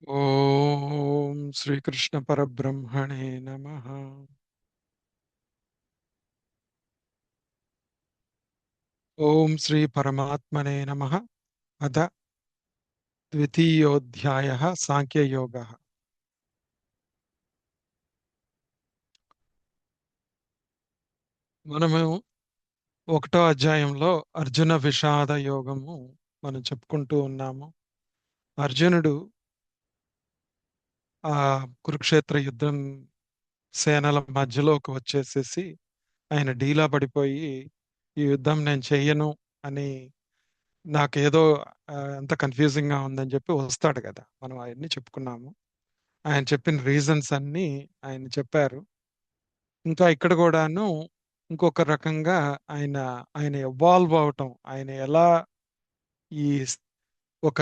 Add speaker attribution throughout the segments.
Speaker 1: ఓం శ్రీకృష్ణ పరబ్రహ్మణే నమః. ఓం శ్రీ పరమాత్మనే నమః. అథ ద్వితీయోధ్యాయః సాంఖ్యయోగः. మనము ఒకటో అధ్యాయంలో అర్జున విషాద యోగము మనం చెప్పుకుంటూ ఉన్నాము. అర్జునుడు ఆ కురుక్షేత్ర యుద్ధం సేనల మధ్యలోకి వచ్చేసేసి ఆయన డీలా పడిపోయి ఈ యుద్ధం నేను చెయ్యను అని నాకేదో అంత కన్ఫ్యూజింగ్ గా ఉందని చెప్పి వస్తాడు కదా. మనం అవన్నీ చెప్పుకున్నాము. ఆయన చెప్పిన రీజన్స్ అన్ని ఆయన చెప్పారు. ఇంకా ఇక్కడ కూడాను ఇంకొక రకంగా ఆయన ఆయన ఎవాల్వ్ అవటం, ఆయన ఎలా ఈ ఒక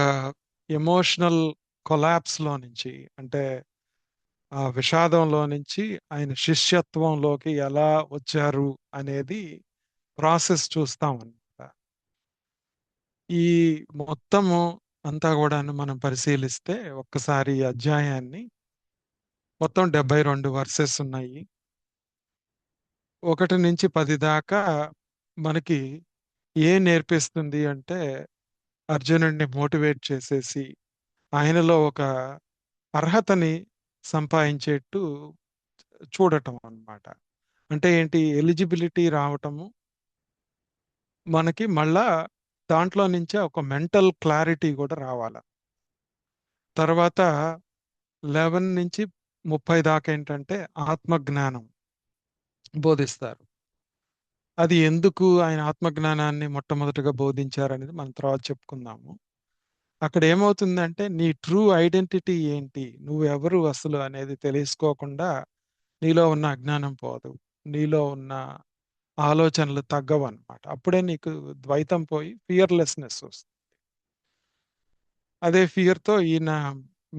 Speaker 1: ఎమోషనల్ కొలాప్స్ లో నుంచి, అంటే ఆ విషాదంలో నుంచి ఆయన శిష్యత్వంలోకి ఎలా వచ్చారు అనేది ప్రాసెస్ చూస్తాం అన్నమాట. ఈ మొత్తము అంతా కూడాను మనం పరిశీలిస్తే ఒక్కసారి ఈ అధ్యాయాన్ని మొత్తం 72 వర్సెస్ ఉన్నాయి. 1 నుంచి 10 దాకా మనకి ఏం నేర్పిస్తుంది అంటే అర్జునుడిని మోటివేట్ చేసేసి ఆయనలో ఒక అర్హతని సంపాదించేట్టు చూడటం అన్నమాట. అంటే ఏంటి, ఎలిజిబిలిటీ రావటము, మనకి మళ్ళా దాంట్లో నుంచే ఒక మెంటల్ క్లారిటీ కూడా రావాలి. తర్వాత 11 నుంచి 30 దాకా ఏంటంటే ఆత్మజ్ఞానం బోధిస్తారు. అది ఎందుకు ఆయన ఆత్మజ్ఞానాన్ని మొట్టమొదటిగా బోధించారనేది మనం తర్వాత చెప్పుకుందాము. అక్కడ ఏమవుతుందంటే నీ ట్రూ ఐడెంటిటీ ఏంటి, నువ్వెవరు అసలు అనేది తెలుసుకోకుండా నీలో ఉన్న అజ్ఞానం పోదు, నీలో ఉన్న ఆలోచనలు తగ్గవు అన్నమాట. అప్పుడే నీకు ద్వైతం పోయి ఫియర్లెస్నెస్ వస్తుంది. అదే ఫియర్తో ఈయన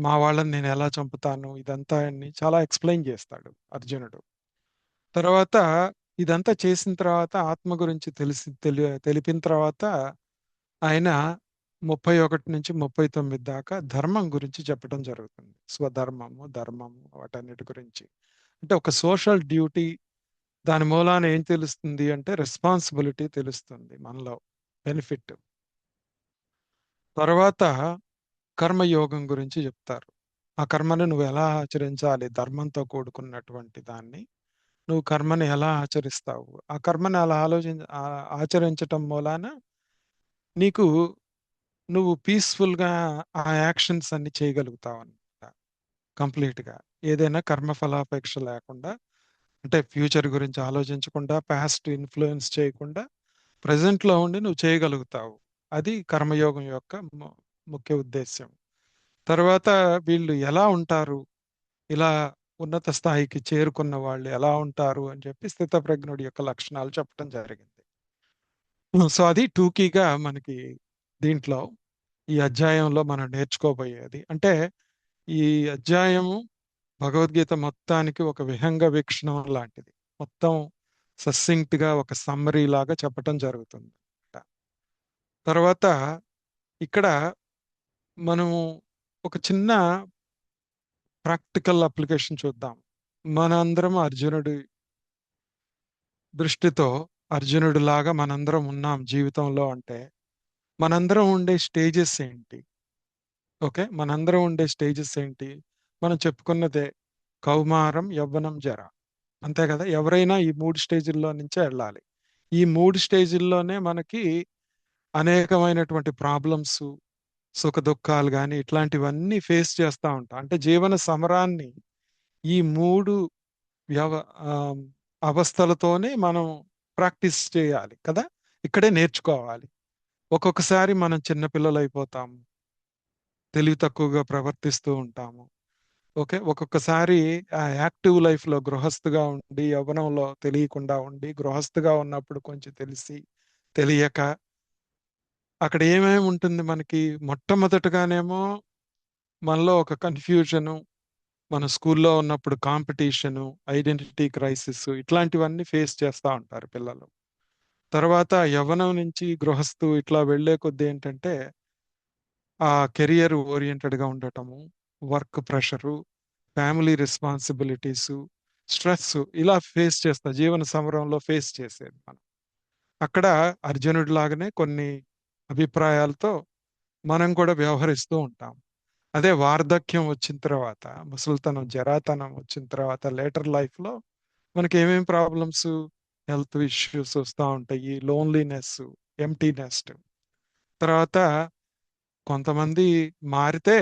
Speaker 1: మా వాళ్ళని నేను ఎలా చంపుతాను ఇదంతా అని చాలా ఎక్స్ప్లెయిన్ చేస్తాడు అర్జునుడు. తర్వాత ఇదంతా చేసిన తర్వాత ఆత్మ గురించి తెలిపిన తర్వాత ఆయన 31 నుంచి 39 దాకా ధర్మం గురించి చెప్పడం జరుగుతుంది. స్వధర్మము, ధర్మము, వాటన్నిటి గురించి. అంటే ఒక సోషల్ డ్యూటీ, దాని మూలాన ఏం తెలుస్తుంది అంటే రెస్పాన్సిబిలిటీ తెలుస్తుంది మనలో, బెనిఫిట్. తర్వాత కర్మయోగం గురించి చెప్తారు. ఆ కర్మను నువ్వు ఎలా ఆచరించాలి, ధర్మంతో కూడుకున్నటువంటి దాన్ని నువ్వు కర్మని ఎలా ఆచరిస్తావు, ఆ కర్మని అలా ఆచరించటం మూలాన నీకు నువ్వు పీస్ఫుల్ గా ఆ యాక్షన్స్ అన్ని చేయగలుగుతావు అనమాట. కంప్లీట్ గా ఏదైనా కర్మఫలాపేక్ష లేకుండా, అంటే ఫ్యూచర్ గురించి ఆలోచించకుండా, పాస్ట్ ఇన్ఫ్లుయెన్స్ చేయకుండా ప్రజెంట్ లో ఉండి నువ్వు చేయగలుగుతావు. అది కర్మయోగం యొక్క ముఖ్య ఉద్దేశ్యం. తర్వాత వీళ్ళు ఎలా ఉంటారు, ఇలా ఉన్నత స్థాయికి చేరుకున్న వాళ్ళు ఎలా ఉంటారు అని చెప్పి స్థితప్రజ్ఞుడి యొక్క లక్షణాలు చెప్పడం జరిగింది. సో అది టూకీగా మనకి దీంట్లో ఈ అధ్యాయంలో మనం నేర్చుకోబోయేది. అంటే ఈ అధ్యాయము భగవద్గీత మొత్తానికి ఒక విహంగ వీక్షణం లాంటిది. మొత్తం సస్సింక్ట్ గా ఒక సమ్మరీ లాగా చెప్పటం జరుగుతుంది. తర్వాత ఇక్కడ మనము ఒక చిన్న ప్రాక్టికల్ అప్లికేషన్ చూద్దాం. మనందరం అర్జునుడి దృష్టితో, అర్జునుడి లాగా మనందరం ఉన్నాం జీవితంలో అంటే మనందరం ఉండే స్టేజెస్ ఏంటి? ఓకే, మనందరం ఉండే స్టేజెస్ ఏంటి? మనం చెప్పుకున్నదే కౌమారం, యవ్వనం, జర. అంతే కదా, ఎవరైనా ఈ 3 స్టేజీల్లో నుంచే వెళ్ళాలి. ఈ 3 స్టేజీల్లోనే మనకి అనేకమైనటువంటి ప్రాబ్లమ్స్, సుఖ దుఃఖాలు కానీ ఇట్లాంటివన్నీ ఫేస్ చేస్తూ ఉంటాం. అంటే జీవన సమరాన్ని ఈ 3 ఆ, అవస్థలతోనే మనం ప్రాక్టీస్ చేయాలి కదా, ఇక్కడే నేర్చుకోవాలి. ఒక్కొక్కసారి మనం చిన్నపిల్లలు అయిపోతాము, తెలివి తక్కువగా ప్రవర్తిస్తూ ఉంటాము. ఓకే, ఒక్కొక్కసారి ఆ యాక్టివ్ లైఫ్ లో గృహస్థుగా ఉండి యవ్వనంలో తెలియకుండా ఉండి, గృహస్థుగా ఉన్నప్పుడు కొంచెం తెలిసి తెలియక అక్కడ ఏమేమి ఉంటుంది మనకి. మొట్టమొదటగానేమో మనలో ఒక కన్ఫ్యూజను, మన స్కూల్లో ఉన్నప్పుడు కాంపిటీషను, ఐడెంటిటీ క్రైసిస్, ఇట్లాంటివన్నీ ఫేస్ చేస్తూ ఉంటారు పిల్లలు. తర్వాత యవ్వనం నుంచి గృహస్థు ఇట్లా వెళ్లే కొద్దీ ఏంటంటే ఆ కెరియర్ ఓరియంటెడ్ గా ఉండటము, వర్క్ ప్రెషరు, ఫ్యామిలీ రెస్పాన్సిబిలిటీసు, స్ట్రెస్ ఇలా ఫేస్ చేస్తా జీవన సమరంలో ఫేస్ చేసేది మనం. అక్కడ అర్జునుడి లాగానే కొన్ని అభిప్రాయాలతో మనం కూడా వ్యవహరిస్తూ ఉంటాం. అదే వార్ధక్యం వచ్చిన తర్వాత, ముసలితనం, జరాతనం వచ్చిన తర్వాత లేటర్ లైఫ్లో మనకి ఏమేమి ప్రాబ్లమ్స్, హెల్త్ ఇష్యూస్ వస్తూ ఉంటాయి, లోన్లీనెస్, ఎంటీనెస్. తర్వాత కొంతమంది మారితే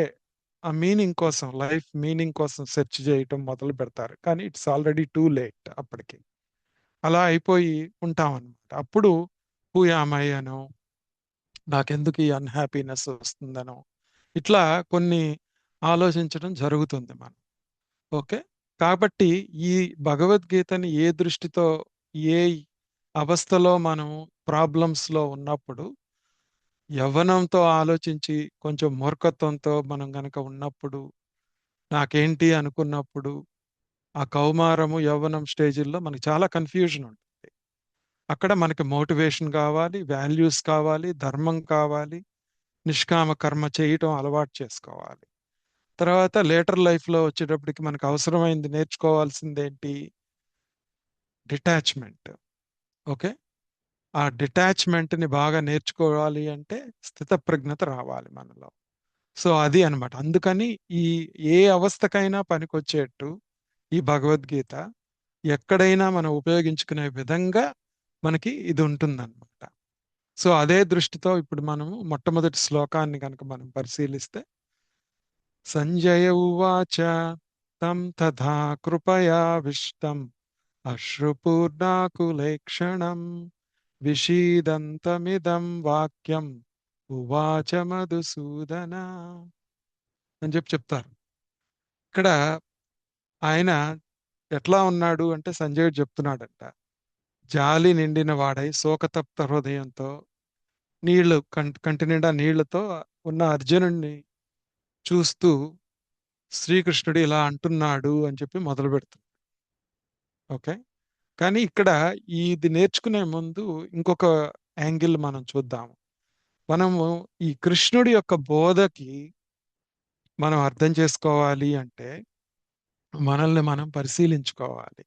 Speaker 1: ఆ మీనింగ్ కోసం, లైఫ్ మీనింగ్ కోసం సెర్చ్ చేయటం మొదలు పెడతారు, కానీ ఇట్స్ ఆల్రెడీ టూ లేట్ అప్పటికి. అలా అయిపోయి ఉంటాం అనమాట. అప్పుడు హూ యామ్ ఐ అనో, నాకెందుకు ఈ అన్హ్యాపీనెస్ వస్తుందనో, ఇట్లా కొన్ని ఆలోచించడం జరుగుతుంది మనం. ఓకే. కాబట్టి ఈ భగవద్గీతని ఏ దృష్టితో, ఏ అవస్థలో మనం ప్రాబ్లమ్స్ లో ఉన్నప్పుడు, యవ్వనంతో ఆలోచించి కొంచెం మూర్ఖత్వంతో మనం గనక ఉన్నప్పుడు, నాకేంటి అనుకున్నప్పుడు, ఆ కౌమారము యవ్వనం స్టేజిల్లో మనకి చాలా కన్ఫ్యూజన్ ఉంటుంది. అక్కడ మనకి మోటివేషన్ కావాలి, వాల్యూస్ కావాలి, ధర్మం కావాలి, నిష్కామ కర్మ చేయటం అలవాటు చేసుకోవాలి. తర్వాత లేటర్ లైఫ్ లో వచ్చేటప్పటికి మనకు అవసరమైంది నేర్చుకోవాల్సింది ఏంటి? డిటాచ్మెంట్. ఓకే. ఆ డిటాచ్మెంట్ ని బాగా నేర్చుకోవాలి అంటే స్థితప్రజ్ఞత రావాలి మనలో. సో అది అన్నమాట. అందుకని ఈ ఏ అవస్థకైనా పనికొచ్చేట్టు ఈ భగవద్గీత ఎక్కడైనా మనం ఉపయోగించుకునే విధంగా మనకి ఇది ఉంటుందన్నమాట. సో అదే దృష్టితో ఇప్పుడు మనము మొట్టమొదటి శ్లోకాన్ని కనుక మనం పరిశీలిస్తే, సంజయ ఉవాచ తం తథా కృపయావిష్టం అశ్రుపూర్ణాకులేక్షణం విషీదంతమిదం వాక్యం ఉవాచ మధుసూదన అని చెప్తారు. ఇక్కడ ఆయన ఎట్లా ఉన్నాడు అంటే, సంజయుడు చెప్తున్నాడంట, జాలి నిండిన వాడై శోకతప్త హృదయంతో, నీళ్లు కంటి నిండా నీళ్లతో ఉన్న అర్జునుడిని చూస్తూ శ్రీకృష్ణుడు ఇలా అంటున్నాడు అని చెప్పి మొదలు పెడుతుంది. ఓకే. కానీ ఇక్కడ ఇది నేర్చుకునే ముందు ఇంకొక యాంగిల్ మనం చూద్దాం. మనము ఈ కృష్ణుడి యొక్క బోధకి మనం అర్థం చేసుకోవాలి అంటే మనల్ని మనం పరిశీలించుకోవాలి.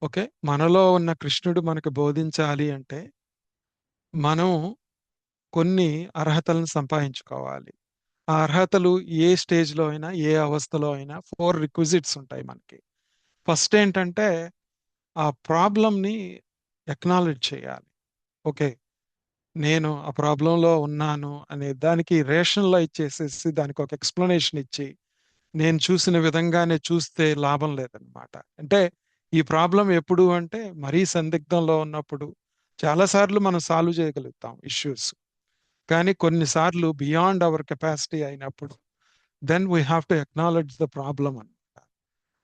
Speaker 1: ఓకే. మనలో ఉన్న కృష్ణుడు మనకు బోధించాలి అంటే మనం కొన్ని అర్హతలను సంపాదించుకోవాలి. ఆ అర్హతలు ఏ స్టేజ్లో అయినా, ఏ అవస్థలో అయినా 4 రిక్విజిట్స్ ఉంటాయి మనకి. ఫస్ట్ ఏంటంటే ఆ ప్రాబ్లంని ఎక్నాలెడ్జ్ చేయాలి. ఓకే. నేను ఆ ప్రాబ్లంలో ఉన్నాను అనే దానికి రేషనలైజ్ చేసేసి దానికి ఒక ఎక్స్ప్లెనేషన్ ఇచ్చి, నేను చూసిన విధంగానే చూస్తే లాభం లేదనమాట. అంటే ఈ ప్రాబ్లం ఎప్పుడు అంటే మరీ సందిగ్ధంలో ఉన్నప్పుడు చాలాసార్లు మనం సాల్వ్ చేయగలుగుతాం ఇష్యూస్. కానీ కొన్నిసార్లు బియాండ్ అవర్ కెపాసిటీ అయినప్పుడు then we have to acknowledge the problem అనమాట.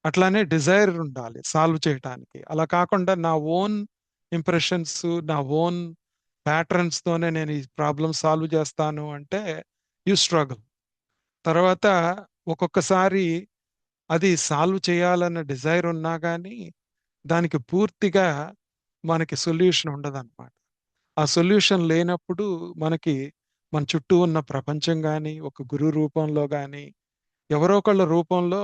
Speaker 1: అట్లానే డిజైర్ ఉండాలి సాల్వ్ చేయటానికి. అలా కాకుండా నా ఓన్ ఇంప్రెషన్స్, నా ఓన్ ప్యాటర్న్స్ తోనే నేను ఈ ప్రాబ్లం సాల్వ్ చేస్తాను అంటే యు స్ట్రగుల్. తర్వాత ఒక్కొక్కసారి అది సాల్వ్ చేయాలన్న డిజైర్ ఉన్నా కానీ దానికి పూర్తిగా మనకి సొల్యూషన్ ఉండదన్నమాట. ఆ సొల్యూషన్ లేనప్పుడు మనకి మన చుట్టూ ఉన్న ప్రపంచం కానీ, ఒక గురు రూపంలో కానీ, ఎవరో ఒకళ్ళ రూపంలో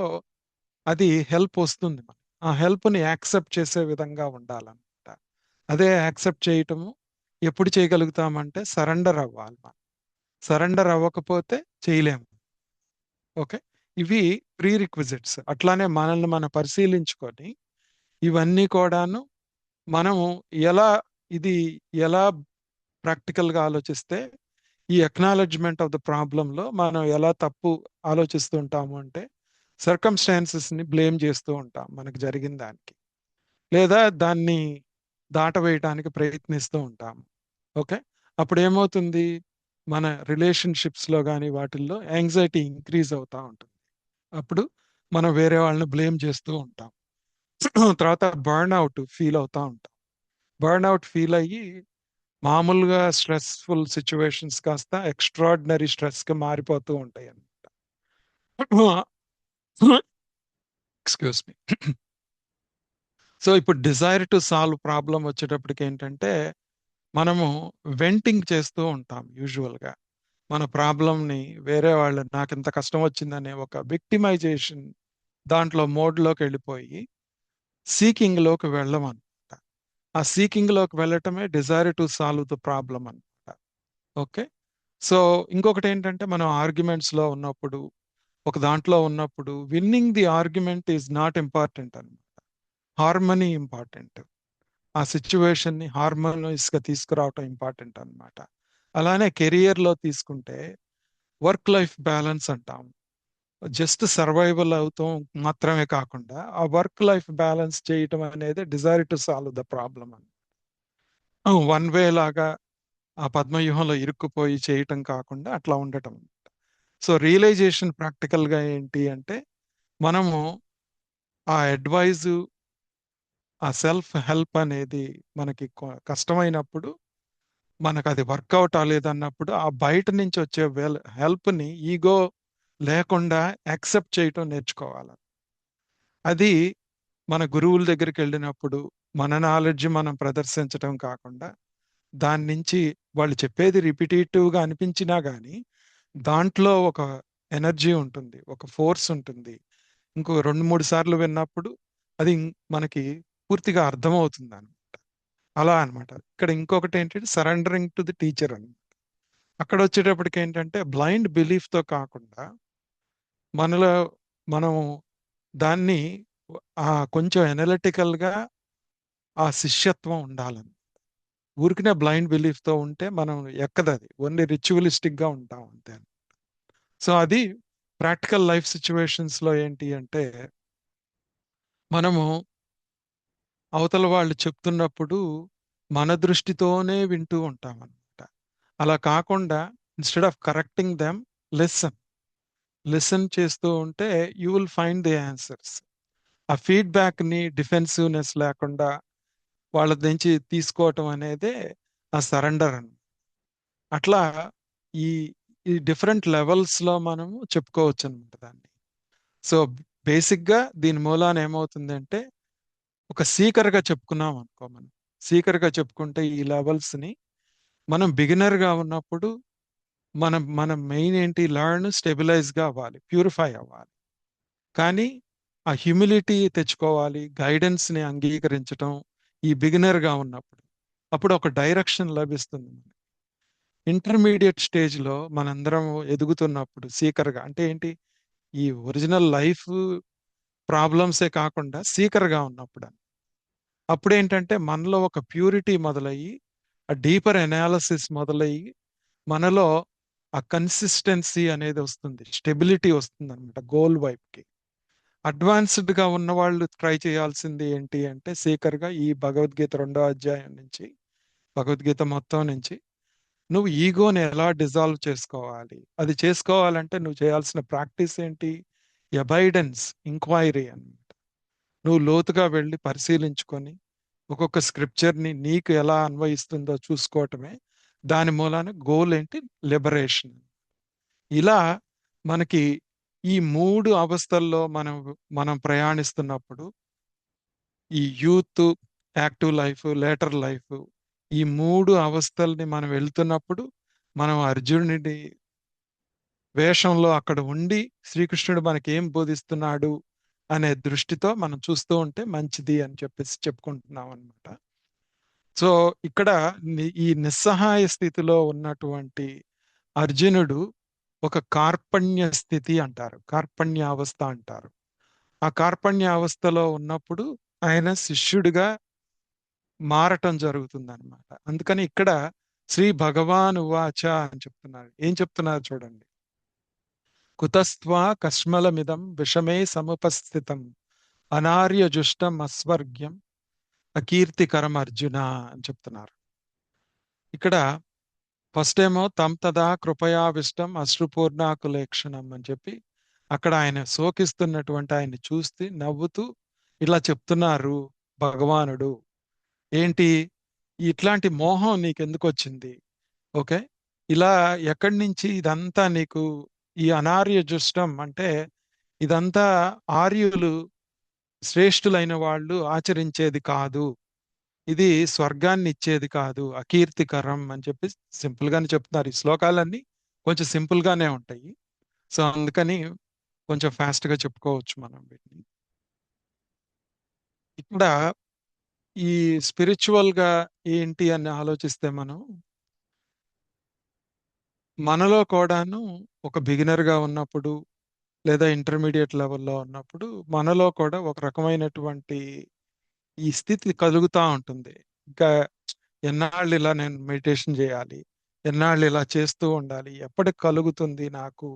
Speaker 1: అది హెల్ప్ వస్తుంది మనకి. ఆ హెల్ప్ని యాక్సెప్ట్ చేసే విధంగా ఉండాలన్నమాట. అదే యాక్సెప్ట్ చేయటము ఎప్పుడు చేయగలుగుతామంటే సరెండర్ అవ్వాలి మనం. సరెండర్ అవ్వకపోతే చేయలేము. ఓకే. ఇవి ప్రీ రిక్విజిట్స్. అట్లానే మనల్ని మనం పరిశీలించుకొని ఇవన్నీ కూడాను మనము ఎలా, ఇది ఎలా ప్రాక్టికల్గా ఆలోచిస్తే ఈ అక్నాలెడ్జ్మెంట్ ఆఫ్ ద ప్రాబ్లంలో మనం ఎలా తప్పు ఆలోచిస్తూ ఉంటాము అంటే, సర్కమ్స్టాన్సెస్ని బ్లేమ్ చేస్తూ ఉంటాం మనకు జరిగిన దానికి, లేదా దాన్ని దాటవేయటానికి ప్రయత్నిస్తూ ఉంటాము. ఓకే. అప్పుడు ఏమవుతుంది, మన రిలేషన్షిప్స్లో కానీ వాటిల్లో యాంగ్జైటీ ఇంక్రీజ్ అవుతూ ఉంటుంది. అప్పుడు మనం వేరే వాళ్ళని బ్లేమ్ చేస్తూ ఉంటాం. తర్వాత బర్న్ అవుట్ ఫీల్ అవుతూ ఉంటాం. బర్న్ అవుట్ ఫీల్ అయ్యి మామూలుగా స్ట్రెస్ఫుల్ సిచ్యువేషన్స్ కాస్త ఎక్స్ట్రాడినరీ స్ట్రెస్గా మారిపోతూ ఉంటాయి అన్నమాట. Excuse me. సో ఇప్పుడు డిజైర్ టు సాల్వ్ ప్రాబ్లం వచ్చేటప్పటికి ఏంటంటే, మనము వెంటింగ్ చేస్తూ ఉంటాం యూజువల్గా. మన ప్రాబ్లంని వేరే వాళ్ళు నాకు ఇంత కష్టం వచ్చిందనే ఒక విక్టిమైజేషన్ దాంట్లో మోడ్లోకి వెళ్ళిపోయి సీకింగ్లోకి వెళ్ళమన్నమాట. ఆ సీకింగ్లోకి వెళ్ళటమే desire to solve the problem అనమాట. ఓకే. సో ఇంకొకటి ఏంటంటే మనం ఆర్గ్యుమెంట్స్లో ఉన్నప్పుడు ఒక దాంట్లో ఉన్నప్పుడు winning the argument is not important అనమాట. Harmony important. ఆ సిచ్యువేషన్ ని హార్మోనియస్ గా తీసుకురావటం ఇంపార్టెంట్ అన్నమాట. అలానే కెరియర్ లో తీసుకుంటే వర్క్ లైఫ్ బ్యాలెన్స్ అంటాం. జస్ట్ సర్వైవల్ అవుతాం మాత్రమే కాకుండా ఆ వర్క్ లైఫ్ బ్యాలెన్స్ చేయటం అనేది desire to solve the problem అని వన్ వే లాగా ఆ పద్మవ్యూహంలో ఇరుక్కుపోయి చేయటం కాకుండా అట్లా ఉండటం. సో రియలైజేషన్ ప్రాక్టికల్ గా ఏంటి అంటే మనము ఆ అడ్వైజ్, ఆ సెల్ఫ్ హెల్ప్ అనేది మనకి కష్టమైనప్పుడు, మనకు అది వర్కౌట్ అవ్వలేదన్నప్పుడు ఆ బయట నుంచి వచ్చే హెల్ప్ ని ఈగో లేకుండా యాక్సెప్ట్ చేయటం నేర్చుకోవాలి. అది మన గురువుల దగ్గరికి వెళ్ళినప్పుడు మన నాలెడ్జ్ మనం ప్రదర్శించటం కాకుండా దాని నుంచి వాళ్ళు చెప్పేది రిపిటేటివ్ గా అనిపించినా గానీ దాంట్లో ఒక ఎనర్జీ ఉంటుంది, ఒక ఫోర్స్ ఉంటుంది. ఇంకో 2-3 సార్లు విన్నప్పుడు అది మనకి పూర్తిగా అర్థమవుతుంది అనమాట. అలా అన్నమాట. ఇక్కడ ఇంకొకటి ఏంటంటే సరెండరింగ్ టు ది టీచర్ అని. అక్కడ వచ్చేటప్పటికి ఏంటంటే బ్లైండ్ బిలీఫ్ తో కాకుండా మనలో మనం దాన్ని కొంచెం ఎనలిటికల్ గా ఆ శిష్యత్వం ఉండాలని. ఊరికనే బ్లైండ్ బిలీఫ్ తో ఉంటే మనం ఎక్కదది, ఓన్లీ రిచువలిస్టిక్ గా ఉంటాం అంతే. సో అది ప్రాక్టికల్ లైఫ్ సిచ్యువేషన్స్ లో ఏంటి అంటే మనము అవతల వాళ్ళు చెప్తున్నప్పుడు మన దృష్టితోనే వింటూ ఉంటాం అనమాట. అలా కాకుండా instead of correcting them, listen. Listen చేస్తూ ఉంటే you will find the answers. ఆ ఫీడ్బ్యాక్ ని డిఫెన్సివ్నెస్ లేకుండా వాళ్ళ నుంచి తీసుకోవటం అనేదే ఆ సరెండర్ అని. అట్లా ఈ ఈ డిఫరెంట్ లెవెల్స్ లో మనము చెప్పుకోవచ్చు అనమాట దాన్ని. సో బేసిక్ గా దీని మూలాన ఏమవుతుందంటే ఒక సీకర్ గా చెప్పుకున్నాం అనుకో, మనం సీకర్ గా చెప్పుకుంటే ఈ లెవెల్స్ ని మనం బిగినర్ గా ఉన్నప్పుడు మనం మెయిన్ ఏంటి, లర్న్, స్టెబిలైజ్ గా అవ్వాలి, ప్యూరిఫై అవ్వాలి. కానీ ఆ హ్యూమిలిటీ తెచ్చుకోవాలి, గైడెన్స్ ని అంగీకరించటం ఈ బిగినర్ గా ఉన్నప్పుడు. అప్పుడు ఒక డైరెక్షన్ లభిస్తుంది మనకి. ఇంటర్మీడియట్ స్టేజ్ లో మనందరం ఎదుగుతున్నప్పుడు సీకర్ గా అంటే ఏంటి, ఈ ఒరిజినల్ లైఫ్ ప్రాబ్లమ్సే కాకుండా సీకర్ గా ఉన్నప్పుడు అప్పుడు ఏంటంటే మనలో ఒక ప్యూరిటీ మొదలయ్యి ఆ డీపర్ ఎనాలిసిస్ మొదలయ్యి మనలో ఆ కన్సిస్టెన్సీ అనేది వస్తుంది, స్టెబిలిటీ వస్తుంది అనమాట గోల్ వైపుకి. అడ్వాన్స్డ్ గా ఉన్న వాళ్ళు ట్రై చేయాల్సింది ఏంటి అంటే సీకర్ గా ఈ భగవద్గీత 2వ అధ్యాయం నుంచి, భగవద్గీత మొత్తం నుంచి నువ్వు ఈగోని ఎలా డిజాల్వ్ చేసుకోవాలి, అది చేసుకోవాలంటే నువ్వు చేయాల్సిన ప్రాక్టీస్ ఏంటి, అబైడెన్స్, ఇంక్వైరీ అన్నమాట. నువ్వు లోతుగా వెళ్ళి పరిశీలించుకొని ఒక్కొక్క స్క్రిప్చర్ని నీకు ఎలా అన్వయిస్తుందో చూసుకోవటమే. దాని మూలాన గోల్ ఏంటి, లిబరేషన్. ఇలా మనకి ఈ 3 అవస్థల్లో మనం మనం ప్రయాణిస్తున్నప్పుడు ఈ youth, active life, later life, ఈ 3 అవస్థల్ని మనం వెళ్తున్నప్పుడు మనం అర్జునుడి వేషంలో అక్కడ ఉండి శ్రీకృష్ణుడు మనకి ఏం బోధిస్తున్నాడు అనే దృష్టితో మనం చూస్తూ ఉంటే మంచిది అని చెప్పేసి చెప్పుకుంటున్నాం అనమాట. సో ఇక్కడ ఈ నిస్సహాయ స్థితిలో ఉన్నటువంటి అర్జునుడు ఒక కార్పణ్య స్థితి అంటారు, కార్పణ్య అవస్థ అంటారు. ఆ కార్పణ్య అవస్థలో ఉన్నప్పుడు ఆయన శిష్యుడిగా మారటం జరుగుతుంది అనమాట. అందుకని ఇక్కడ శ్రీ భగవాన్ ఉవాచ అని చెప్తున్నారు. ఏం చెప్తున్నారు చూడండి. కుతస్త్వా కష్మలమిదం విషమే సముపస్థితం అనార్యజుష్టం అస్వర్గ్యం అకీర్తికరం అర్జున అని చెప్తున్నారు. ఇక్కడ ఫస్ట్ ఏమో తం తదా కృపయావిష్టం అశ్రుపూర్ణాకులేక్షణం అని చెప్పి అక్కడ ఆయన శోకిస్తున్నటువంటి ఆయన్ని చూస్తే నవ్వుతూ ఇలా చెప్తున్నారు భగవానుడు. ఏంటి, ఇట్లాంటి మోహం నీకెందుకు వచ్చింది? ఓకే, ఇలా ఎక్కడి నుంచి ఇదంతా నీకు, ఈ అనార్య జుష్టం అంటే ఇదంతా ఆర్యులు, శ్రేష్ఠులైన వాళ్ళు ఆచరించేది కాదు, ఇది స్వర్గాన్ని ఇచ్చేది కాదు, అకీర్తికరం అని చెప్పి సింపుల్ గానే చెప్తున్నారు ఈ శ్లోకాలన్నీ. కొంచెం సింపుల్ గానే ఉంటాయి. సో అందుకని కొంచెం ఫాస్ట్ గా చెప్పుకోవచ్చు మనం వీటిని. ఇక్కడ ఈ స్పిరిచువల్ గా ఏంటి అని ఆలోచిస్తే మనం మనలో కూడాను ఒక బిగినర్ గా ఉన్నప్పుడు లేదా ఇంటర్మీడియట్ లెవెల్లో ఉన్నప్పుడు మనలో కూడా ఒక రకమైనటువంటి ఈ స్థితి కలుగుతా ఉంటుంది. ఇంకా ఎన్నాళ్ళు ఇలా నేను మెడిటేషన్ చేయాలి, ఎన్నాళ్ళు ఇలా చేస్తూ ఉండాలి, ఎప్పటికి కలుగుతుంది నాకు,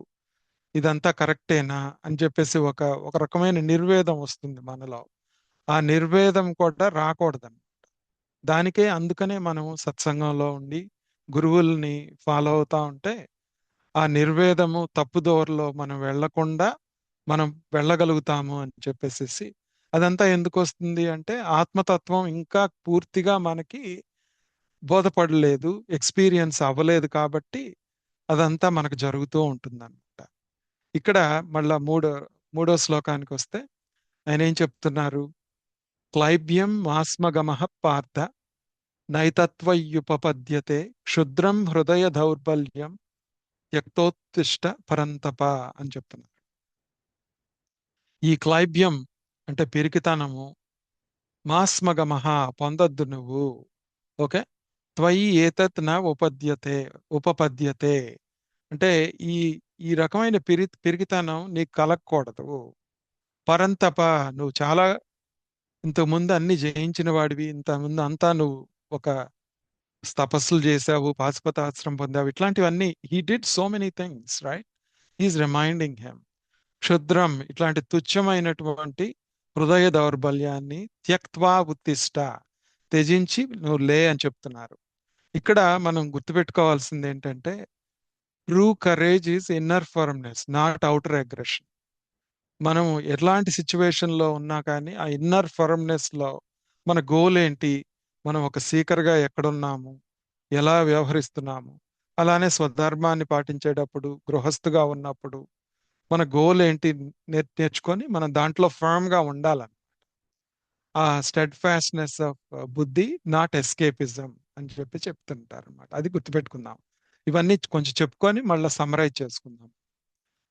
Speaker 1: ఇదంతా కరెక్టేనా అని చెప్పేసి ఒక ఒక రకమైన నిర్వేదం వస్తుంది మనలో. ఆ నిర్వేదం కూడా రాకూడదని, దానికే అందుకనే మనం సత్సంగంలో ఉండి గురువుల్ని ఫాలో అవుతా ఉంటే ఆ నిర్వేదము తప్పుదోవలో మనం వెళ్లకుండా మనం వెళ్ళగలుగుతాము అని చెప్పేసి. అదంతా ఎందుకు వస్తుంది అంటే ఆత్మతత్వం ఇంకా పూర్తిగా మనకి బోధపడలేదు, ఎక్స్పీరియన్స్ అవ్వలేదు కాబట్టి అదంతా మనకు జరుగుతూ ఉంటుందన్నమాట. ఇక్కడ మళ్ళా మూడో శ్లోకానికి వస్తే ఆయన ఏం చెప్తున్నారు? క్లైబ్యం మాస్మగమః పార్థ నైతత్వయ్యుపపద్యతే క్షుద్రం హృదయ దౌర్బల్యం త్యక్తోత్తిష్ట పరంతప అని చెప్తున్నారు. ఈ క్లైబ్యం అంటే పిరికితనము, మాస్మగమః పొందొద్దు నువ్వు. ఓకే. త్వయి ఏతత్ న ఉపపద్యతే అంటే ఈ ఈ రకమైన పిరికితనం నీకు కలగకూడదు. పరంతప, నువ్వు చాలా ఇంతకు ముందు అన్ని జయించిన వాడివి, ఇంత ముందు అంతా నువ్వు ఒక తపస్సులు చేసావు, పాశుపతాస్త్రం పొందావు, ఇట్లాంటివన్నీ he did so many things, right? He is reminding him క్షుద్రం, ఇట్లాంటి తుచ్చమైనటువంటి హృదయ దౌర్బల్యాన్ని త్యక్త్వా ఉత్తిష్ట, త్యజించి నువ్వు లే అని చెప్తున్నారు. ఇక్కడ మనం గుర్తుపెట్టుకోవాల్సింది ఏంటంటే true courage is inner firmness, not outer aggression. మనం ఎట్లాంటి సిచ్యువేషన్ లో ఉన్నా కానీ ఆ ఇన్నర్ ఫర్మ్నెస్ లో మన గోల్ ఏంటి, మనం ఒక సీకర్గా ఎక్కడున్నాము, ఎలా వ్యవహరిస్తున్నాము, అలానే స్వధర్మాన్ని పాటించేటప్పుడు గృహస్థుగా ఉన్నప్పుడు మన గోల్ ఏంటి నేర్చుకొని మనం దాంట్లో ఫర్మ్ గా ఉండాలని. ఆ స్టెడ్ ఫాస్ట్నెస్ ఆఫ్ బుద్ధి, నాట్ ఎస్కేపిజం అని చెప్పి చెప్తుంటారు అనమాట. అది గుర్తుపెట్టుకుందాం. ఇవన్నీ కొంచెం చెప్పుకొని మళ్ళీ సమరైజ్ చేసుకుందాం.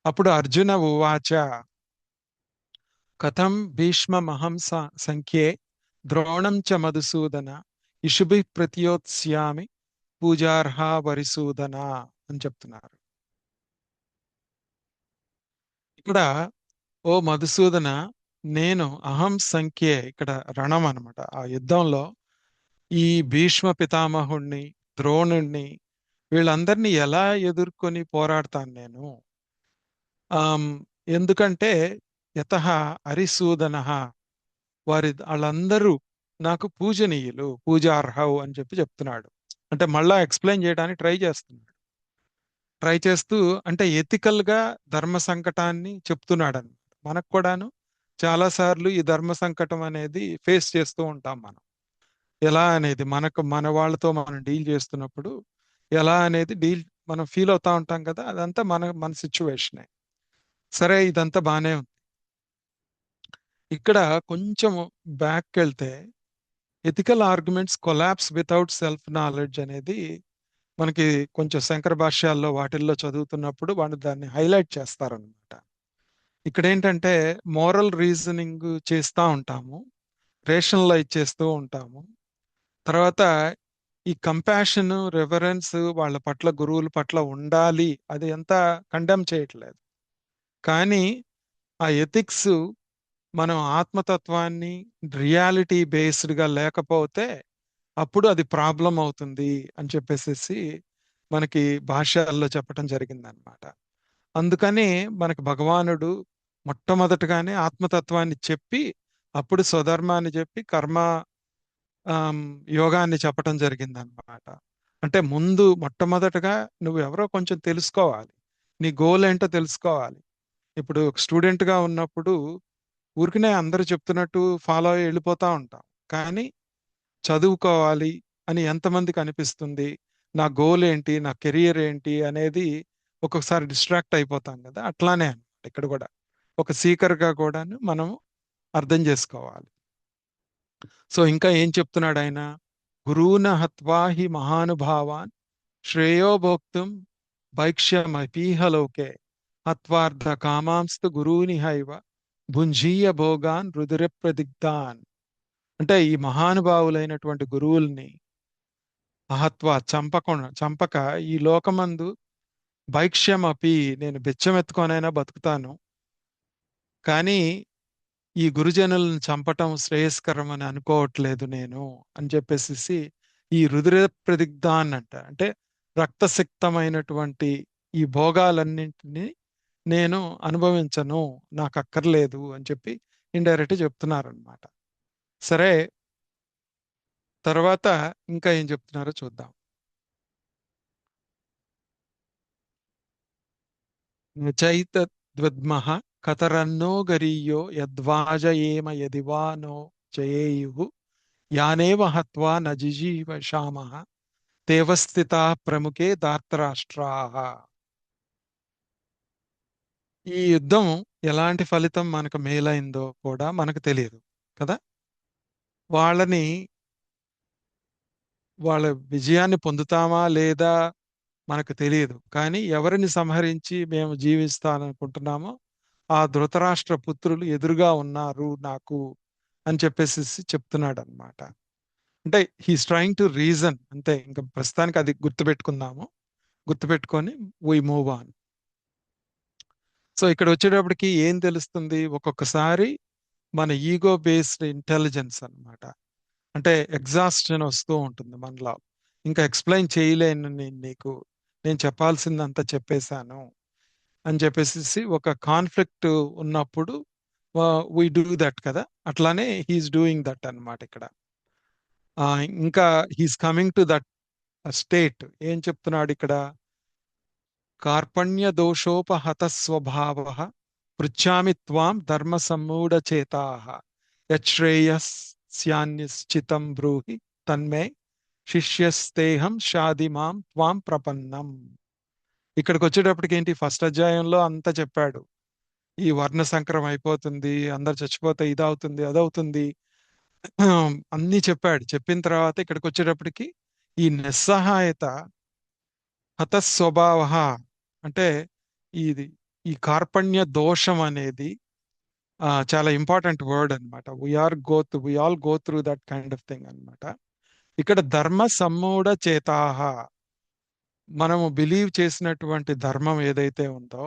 Speaker 1: అప్పుడు అర్జున ఉవాచ కథం భీష్మమహం సంఖ్యే ద్రోణం చ మధుసూదన ఇషుభి ప్రతియోత్స్యామి పూజార్హ వరిసూదన అని చెప్తున్నారు. ఇక్కడ ఓ మధుసూదన, నేను అహం సంఖ్యే, ఇక్కడ రణం అన్నమాట. ఆ యుద్ధంలో ఈ భీష్మ పితామహుణ్ణి, ద్రోణుణ్ణి, వీళ్ళందరినీ ఎలా ఎదుర్కొని పోరాడతాను నేను? ఆమ్, ఎందుకంటే యతః అరిసూదన, వాళ్ళందరూ నాకు పూజనీయులు, పూజార్హవు అని చెప్పి చెప్తున్నాడు. అంటే మళ్ళా ఎక్స్ప్లెయిన్ చేయడానికి ట్రై చేస్తూ, అంటే ఎథికల్ గా ధర్మ సంకటాన్ని చెప్తున్నాడు అన్నమాట. మనకు కూడాను చాలా సార్లు ఈ ధర్మ సంకటం అనేది ఫేస్ చేస్తూ ఉంటాం మనం. ఎలా అనేది మన వాళ్ళతో మనం డీల్ చేస్తున్నప్పుడు ఎలా అనేది మనం ఫీల్ అవుతా ఉంటాం కదా, అదంతా మన సిచ్యువేషనే. సరే, ఇదంతా బానే ఉంది. ఇక్కడ కొంచెం బ్యాక్ వెళ్తే ethical arguments collapse without self knowledge అనేది మనకి కొంచెం శంకర భాష్యాల్లో వాటిల్లో చదువుతున్నప్పుడు వాళ్ళు దాన్ని హైలైట్ చేస్తారనమాట. ఇక్కడ ఏంటంటే మోరల్ రీజనింగ్ చేస్తూ ఉంటాము, రేషనలైజ్ చేస్తూ ఉంటాము. తర్వాత ఈ కంపాషన్, రెవరెన్స్ వాళ్ళ పట్ల, గురువుల పట్ల ఉండాలి, అది ఎంత కండెమ్ చేయట్లేదు. కానీ ఆ ఎథిక్స్ మనం ఆత్మతత్వాన్ని రియాలిటీ బేస్డ్గా లేకపోతే అప్పుడు అది ప్రాబ్లం అవుతుంది అని చెప్పేసి మనకి భాష్యాల్లో చెప్పడం జరిగిందనమాట. అందుకని మనకి భగవానుడు మొట్టమొదటగానే ఆత్మతత్వాన్ని చెప్పి అప్పుడు స్వధర్మాన్ని చెప్పి కర్మ ఆమ్, యోగాన్ని చెప్పటం జరిగిందనమాట. అంటే ముందు మొట్టమొదటగా నువ్వు ఎవరో కొంచెం తెలుసుకోవాలి, నీ గోల్ ఏంటో తెలుసుకోవాలి. ఇప్పుడు స్టూడెంట్ గా ఉన్నప్పుడు ఊరికనే అందరూ చెప్తున్నట్టు ఫాలో అయ్యి వెళ్ళిపోతా ఉంటాం. కానీ చదువుకోవాలి అని ఎంతమందికి అనిపిస్తుంది, నా గోల్ ఏంటి, నా కెరియర్ ఏంటి అనేది ఒక్కొక్కసారి డిస్ట్రాక్ట్ అయిపోతాం కదా. అట్లానే అన్నమాట ఇక్కడ కూడా ఒక సీకర్ గా కూడా మనం అర్థం చేసుకోవాలి. సో ఇంకా ఏం చెప్తున్నాడు ఆయన? గురువున హత్వా హి మహానుభావాన్ శ్రేయో భోక్తుం భైక్ష్యమపీహ లోకే హత్వార్థ కామాంస్తు గురూనిహైవ భుంజీయ భోగాన్ రుధిర ప్రదిగ్ధాన్. అంటే ఈ మహానుభావులైనటువంటి గురువుల్ని అహత్వ చంపక ఈ లోకమందు భైక్ష్యమపి, నేను బెచ్చమెత్తుకొనైనా బతుకుతాను, కానీ ఈ గురుజనులను చంపటం శ్రేయస్కరం అని అనుకోవట్లేదు నేను అని చెప్పేసి ఈ రుధిర ప్రదిగ్ధాన్ అంట. అంటే రక్తసిక్తమైనటువంటి ఈ భోగాలన్నింటినీ నేను అనుభవించను, నాకు అక్కర్లేదు అని చెప్పి ఇండైరెక్ట్ చెప్తున్నారనమాట. సరే, తర్వాత ఇంకా ఏం చెప్తున్నారో చూద్దాం. చైతద్విద్మః కతరన్నో గరీయో యద్వాజయేమ యదివా నో జయేయుః యానేవ హత్వా న జిజీవషామః తేవస్థితాః ప్రముఖే ధార్తరాష్ట్రాః. ఈ యుద్ధం ఎలాంటి ఫలితం మనకు మేలైందో కూడా మనకు తెలియదు కదా. వాళ్ళని వాళ్ళ విజయాన్ని పొందుతామా లేదా మనకు తెలియదు, కానీ ఎవరిని సంహరించి మేము జీవిస్తాననుకుంటున్నామో ఆ ధృతరాష్ట్ర పుత్రులు ఎదురుగా ఉన్నారు నాకు అని చెప్పేసి చెప్తున్నాడు అనమాట. అంటే హీస్ ట్రయింగ్ టు రీజన్ అంతే. ఇంకా ప్రస్తుతానికి అది గుర్తుపెట్టుకుందాము, గుర్తుపెట్టుకొని వీ మూవ్ ఆన్. సో ఇక్కడ వచ్చేటప్పటికి ఏం తెలుస్తుంది, ఒక్కొక్కసారి మన ఈగో బేస్డ్ ఇంటెలిజెన్స్ అన్నమాట, అంటే ఎగ్జాస్షన్ వస్తూ ఉంటుంది మనలో. ఇంకా ఎక్స్ప్లెయిన్ చేయలేను, నేను చెప్పాల్సిందంతా చెప్పేశాను అని చెప్పేసి ఒక కాన్ఫ్లిక్ట్ ఉన్నప్పుడు వీ డూ దట్ కదా. అట్లానే హీఈస్ డూయింగ్ దట్ అన్నమాట ఇక్కడ. ఇంకా he's coming to that state. ఏం చెప్తున్నాడు ఇక్కడ, కార్పణ్య దోషోపహత స్వభావ పృచ్ఛామి త్వాం ధర్మ సమ్మూఢచేతాః యచ్ఛ్రేయస్యాన్నిశ్చితం బ్రూహి తన్మే శిష్యస్తేహం షాది మాం త్వాం ప్రపన్నం. ఇక్కడికి వచ్చేటప్పటికి ఏంటి, ఫస్ట్ అధ్యాయంలో అంతా చెప్పాడు. ఈ వర్ణ సంకరం అయిపోతుంది, అందరు చచ్చిపోతే ఇదవుతుంది అదవుతుంది అన్నీ చెప్పాడు. చెప్పిన తర్వాత ఇక్కడికి వచ్చేటప్పటికి ఈ నిస్సహాయత, హతస్వభావ అంటే ఇది ఈ కార్పణ్య దోషం అనేది చాలా ఇంపార్టెంట్ వర్డ్ అనమాట. We all go through that kind of thing అనమాట. ఇక్కడ ధర్మ సమ్మూఢ చేతాహ, మనము బిలీవ్ చేసినటువంటి ధర్మం ఏదైతే ఉందో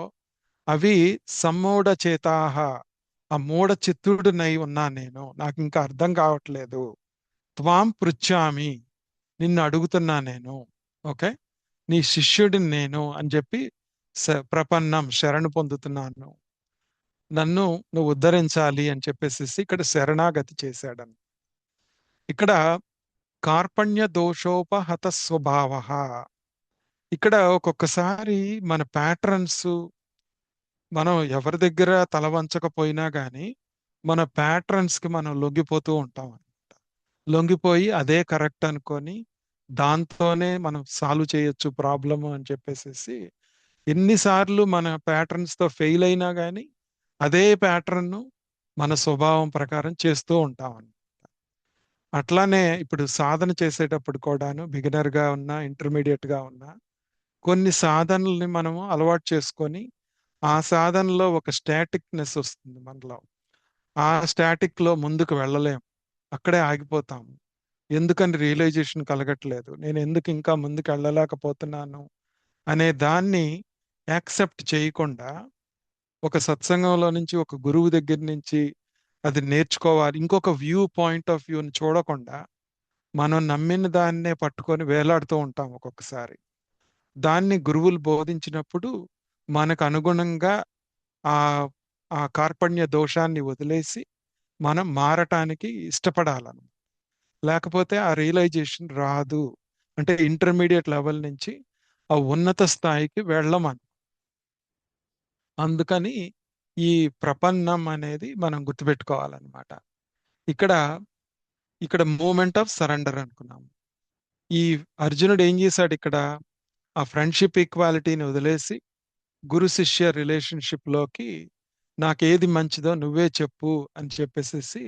Speaker 1: అవి సమ్మూఢ చేతాహ, ఆ మూఢ చిత్తుడినై ఉన్నా నేను, నాకు ఇంకా అర్థం కావట్లేదు. త్వాం పృచ్ఛామి, నిన్ను అడుగుతున్నా నేను, ఓకే, నీ శిష్యుడిని నేను అని చెప్పి ప్రపన్నం, శరణు పొందుతున్నాను, నన్ను నువ్వు ఉద్ధరించాలి అని చెప్పేసి ఇక్కడ శరణాగతి చేశాడని. ఇక్కడ కార్పణ్య దోషోపహత స్వభావ, ఇక్కడ ఒక్కొక్కసారి మన ప్యాటర్న్స్, మనం ఎవరి దగ్గర తల వంచకపోయినా కానీ మన ప్యాటర్న్స్ కి మనం లొంగిపోతూ ఉంటాం అనమాట. లొంగిపోయి అదే కరెక్ట్ అనుకొని దాంతోనే మనం సాల్వ్ చేయొచ్చు ప్రాబ్లము అని చెప్పేసి ఎన్నిసార్లు మన ప్యాటర్న్స్ తో ఫెయిల్ అయినా కానీ అదే ప్యాటర్న్ మన స్వభావం ప్రకారం చేస్తూ ఉంటాం అన్నమాట. అట్లానే ఇప్పుడు సాధన చేసేటప్పుడు కూడాను బిగినర్ గా ఉన్నా ఇంటర్మీడియట్ గా ఉన్నా కొన్ని సాధనల్ని మనము అలవాటు చేసుకొని ఆ సాధనలో ఒక స్టాటిక్నెస్ వస్తుంది మనలో. ఆ స్టాటిక్ లో ముందుకు వెళ్ళలేం, అక్కడే ఆగిపోతాము. ఎందుకని రియలైజేషన్ కలగట్లేదు, నేను ఎందుకు ఇంకా ముందుకు వెళ్ళలేకపోతున్నాను అనే దాన్ని యాక్సెప్ట్ చేయకుండా, ఒక సత్సంగంలో నుంచి ఒక గురువు దగ్గర నుంచి అది నేర్చుకోవాలి, ఇంకొక వ్యూ పాయింట్ ఆఫ్ వ్యూని చూడకుండా మనం నమ్మిన దాన్నే పట్టుకొని వేలాడుతూ ఉంటాం ఒక్కొక్కసారి. దాన్ని గురువులు బోధించినప్పుడు మనకు అనుగుణంగా ఆ ఆ కార్పణ్య దోషాన్ని వదిలేసి మనం మారటానికి ఇష్టపడాలను, లేకపోతే ఆ రియలైజేషన్ రాదు. అంటే ఇంటర్మీడియట్ లెవెల్ నుంచి ఆ ఉన్నత స్థాయికి వెళ్ళమని. అందుకని ఈ ప్రపన్నం అనేది మనం గుర్తుపెట్టుకోవాలన్నమాట. ఇక్కడ ఇక్కడ మూమెంట్ ఆఫ్ సరెండర్ అనుకున్నాము. ఈ అర్జునుడు ఏం చేశాడు ఇక్కడ, ఆ ఫ్రెండ్షిప్ ఈక్వాలిటీని వదిలేసి గురు శిష్య రిలేషన్షిప్ లోకి నాకేది మంచిదో నువ్వే చెప్పు అని చెప్పేసి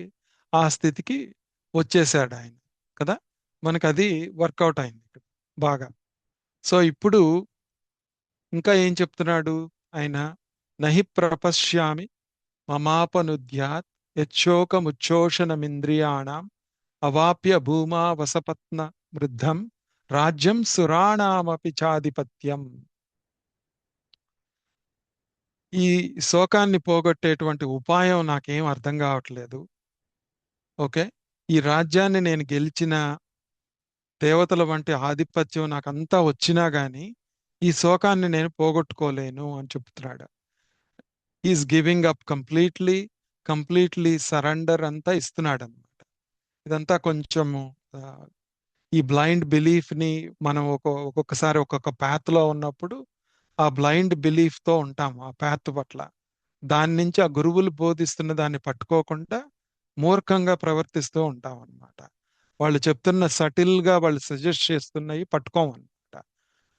Speaker 1: ఆ స్థితికి వచ్చేసాడు ఆయన కదా. మనకు అది వర్కౌట్ అయింది ఇక్కడ బాగా. సో ఇప్పుడు ఇంకా ఏం చెప్తున్నాడు ఆయన? నహి ప్రపశ్యామి మమాపనుద్యాత్ యచ్చోకముచ్చోషణమింద్రియాణం అవాప్య భూమా వసపత్న వృద్ధం రాజ్యం సురాణామపి చాధిపత్యం. ఈ శోకాన్ని పోగొట్టేటువంటి ఉపాయం నాకేం అర్థం కావట్లేదు. ఓకే, ఈ రాజ్యాన్ని నేను గెలిచిన దేవతల వంటి ఆధిపత్యం నాకంతా వచ్చినా గాని ఈ శోకాన్ని నేను పోగొట్టుకోలేను అని చెప్తున్నాడు. Is giving up completely, completely surrender అంతా ఇస్తున్నాడు అనమాట. ఇదంతా కొంచెము ఆ, ఈ బ్లైండ్ బిలీఫ్ ని మనం ఒక్కొక్కసారి ఒక్కొక్క path లో ఉన్నప్పుడు ఆ బ్లైండ్ బిలీఫ్ తో ఉంటాం ఆ పాత్ పట్ల. దాని నుంచి ఆ గురువులు బోధిస్తున్న దాన్ని పట్టుకోకుండా మూర్ఖంగా ప్రవర్తిస్తూ ఉంటాం అన్నమాట. వాళ్ళు చెప్తున్న సటిల్ గా వాళ్ళు సజెస్ట్ చేస్తున్నాయి పట్టుకోమన్నమాట.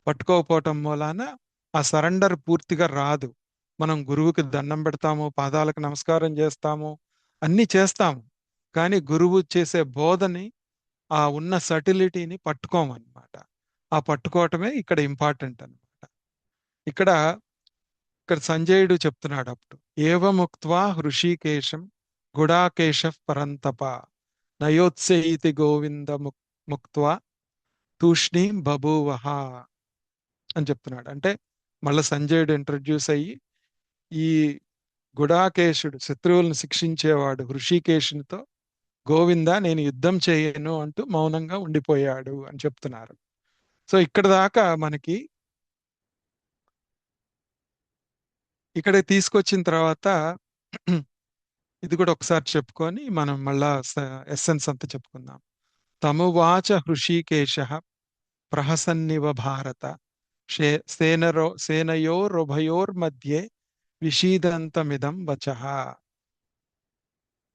Speaker 1: పట్టుకోకపోవటం మూలాన ఆ సరెండర్ పూర్తిగా రాదు. మనం గురువుకి దండం పెడతాము, పాదాలకు నమస్కారం చేస్తాము, అన్ని చేస్తాము, కానీ గురువు చేసే బోధని, ఆ ఉన్న సటిలిటీని పట్టుకోమన్నమాట. ఆ పట్టుకోవటమే ఇక్కడ ఇంపార్టెంట్ అన్నమాట. ఇక్కడ ఇక్కడ సంజయుడు చెప్తున్నాడు అప్పుడు, ఏవముక్త్వా హృషీకేశం గుడాకేశ పరంతప నయోత్సేయితి గోవింద ముక్త్వా తూష్ణీం బభూవహ అని చెప్తున్నాడు. అంటే మళ్ళీ సంజయుడు ఇంట్రడ్యూస్ అయ్యి ఈ గుడాకేశుడు శత్రువులను శిక్షించేవాడు హృషికేశునితో, గోవింద నేను యుద్ధం చేయను అంటూ మౌనంగా ఉండిపోయాడు అని చెప్తున్నారు. సో ఇక్కడ దాకా మనకి, ఇక్కడ తీసుకొచ్చిన తర్వాత ఇది కూడా ఒకసారి చెప్పుకొని మనం మళ్ళా ఎస్సెన్స్ అంతా చెప్పుకుందాం. తమువాచ హృషీకేశ ప్రహసన్నివ భారత సేనయోరుభయోర్మధ్యే విషీదంతమిదం వచః.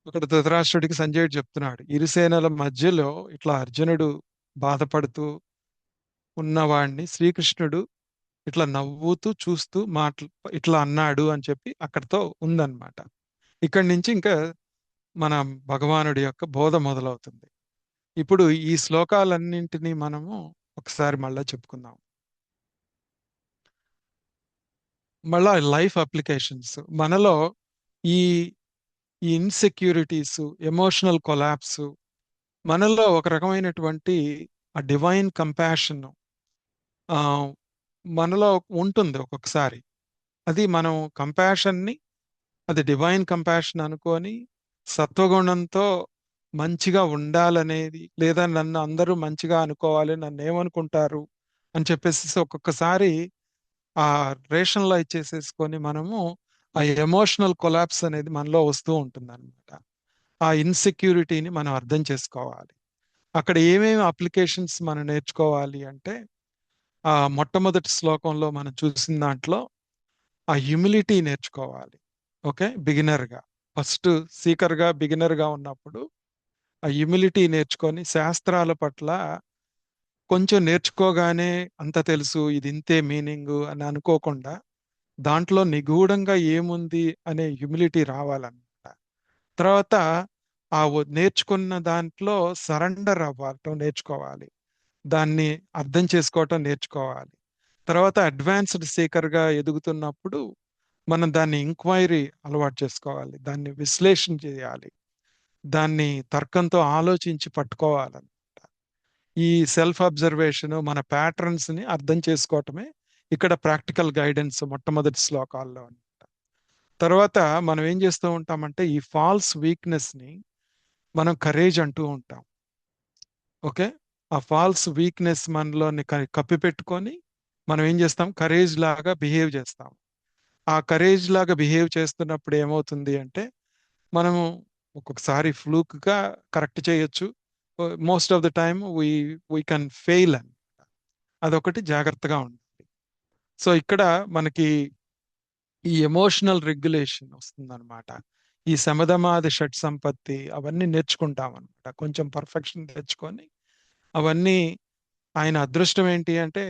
Speaker 1: ఇక్కడ ధృతరాష్ట్రుడికి సంజయుడు చెప్తున్నాడు, ఇరు సేనల మధ్యలో ఇట్లా అర్జునుడు బాధపడుతూ ఉన్నవాడిని శ్రీకృష్ణుడు ఇట్లా నవ్వుతూ చూస్తూ ఇట్లా అన్నాడు అని చెప్పి అక్కడితో ఉందన్నమాట. ఇక్కడి నుంచి ఇంకా మన భగవానుడి యొక్క బోధ మొదలవుతుంది. ఇప్పుడు ఈ శ్లోకాలన్నింటినీ మనము ఒకసారి మళ్ళా చెప్పుకుందాం. మళ్ళా లైఫ్ అప్లికేషన్స్ మనలో ఈ ఈ ఇన్సెక్యూరిటీస్, ఎమోషనల్ కొలాప్స్, మనలో ఒక రకమైనటువంటి ఆ డివైన్ కంపాషన్ ఆ మనలో ఉంటుంది ఒక్కొక్కసారి. అది మనం కంపాషన్ని, అది డివైన్ కంపాషన్ అనుకొని సత్వగుణంతో మంచిగా ఉండాలనేది, లేదా నన్ను అందరూ మంచిగా అనుకోవాలి, నన్ను ఏమనుకుంటారు అని చెప్పేసి ఒక్కొక్కసారి ఆ రేషనలైజ్ చేసేసుకొని మనము ఆ ఎమోషనల్ కొలాప్స్ అనేది మనలో వస్తూ ఉంటుంది అనమాట. ఆ ఇన్సెక్యూరిటీని మనం అర్థం చేసుకోవాలి. అక్కడ ఏమేమి అప్లికేషన్స్ మనం నేర్చుకోవాలి అంటే, ఆ మొట్టమొదటి శ్లోకంలో మనం చూసిన దాంట్లో ఆ హ్యూమిలిటీ నేర్చుకోవాలి. ఓకే, బిగినర్ గా, ఫస్ట్ సీకర్ గా బిగినర్ గా ఉన్నప్పుడు ఆ హ్యూమిలిటీ నేర్చుకొని శాస్త్రాల పట్ల కొంచెం నేర్చుకోగానే అంత తెలుసు, ఇది ఇంతే మీనింగ్ అని అనుకోకుండా దాంట్లో నిగూఢంగా ఏముంది అనే హ్యూమిలిటీ రావాలన్నమాట. తర్వాత ఆ నేర్చుకున్న దాంట్లో సరెండర్ అవ్వటం నేర్చుకోవాలి, దాన్ని అర్థం చేసుకోవటం నేర్చుకోవాలి. తర్వాత అడ్వాన్స్డ్ సీకర్గా ఎదుగుతున్నప్పుడు మనం దాన్ని ఇంక్వైరీ అలవాటు చేసుకోవాలి, దాన్ని విశ్లేషణ చేయాలి, దాన్ని తర్కంతో ఆలోచించి పట్టుకోవాలన్నమాట. ఈ సెల్ఫ్ అబ్జర్వేషన్, మన ప్యాటర్న్స్ ని అర్థం చేసుకోవటమే ఇక్కడ ప్రాక్టికల్ గైడెన్స్ మొట్టమొదటి శ్లోకాల్లో అన్నమాట. తర్వాత మనం ఏం చేస్తూ ఉంటామంటే ఈ ఫాల్స్ వీక్నెస్ ని మనం కరేజ్ అంటూ ఉంటాం. ఓకే, ఆ ఫాల్స్ వీక్నెస్ మనలోని కప్పిపెట్టుకొని మనం ఏం చేస్తాం, కరేజ్ లాగా బిహేవ్ చేస్తాం. ఆ కరేజ్ లాగా బిహేవ్ చేస్తున్నప్పుడు ఏమవుతుంది అంటే, మనము ఒక్కొక్కసారి ఫ్లూక్ గా కరెక్ట్ చేయొచ్చు, most of the time we can fail అని. అదొకటి జాగ్రత్తగా ఉండాలి. సో ఇక్కడ మనకి ఈ ఎమోషనల్ రెగ్యులేషన్ వస్తుందన్నమాట. ఈ శమధమాది షట్ సంపత్తి అవన్నీ నేర్చుకుంటాం అనమాట. కొంచెం పర్ఫెక్షన్ తెచ్చుకొని అవన్నీ, ఆయన అదృష్టం ఏంటి అంటే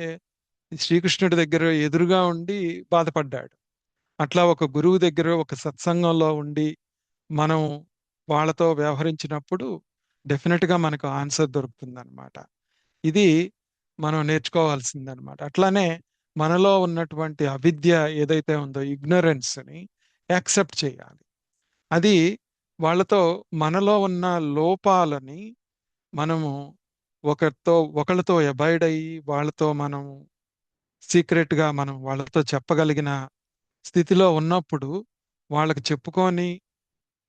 Speaker 1: శ్రీకృష్ణుడి దగ్గర ఎదురుగా ఉండి బాధపడ్డాడు. అట్లా ఒక గురువు దగ్గర ఒక సత్సంగంలో ఉండి మనం వాళ్ళతో వ్యవహరించినప్పుడు డెఫినెట్ గా మనకు ఆన్సర్ దొరుకుతుంది అనమాట. ఇది మనం నేర్చుకోవాల్సిందనమాట. అట్లానే మనలో ఉన్నటువంటి అవిద్య ఏదైతే ఉందో ఇగ్నరెన్స్ని యాక్సెప్ట్ చేయాలి. అది వాళ్ళతో మనలో ఉన్న లోపాలని మనము ఒకళ్ళతో అబాయిడ్ అయ్యి వాళ్ళతో మనం సీక్రెట్గా మనం వాళ్ళతో చెప్పగలిగిన స్థితిలో ఉన్నప్పుడు వాళ్ళకి చెప్పుకొని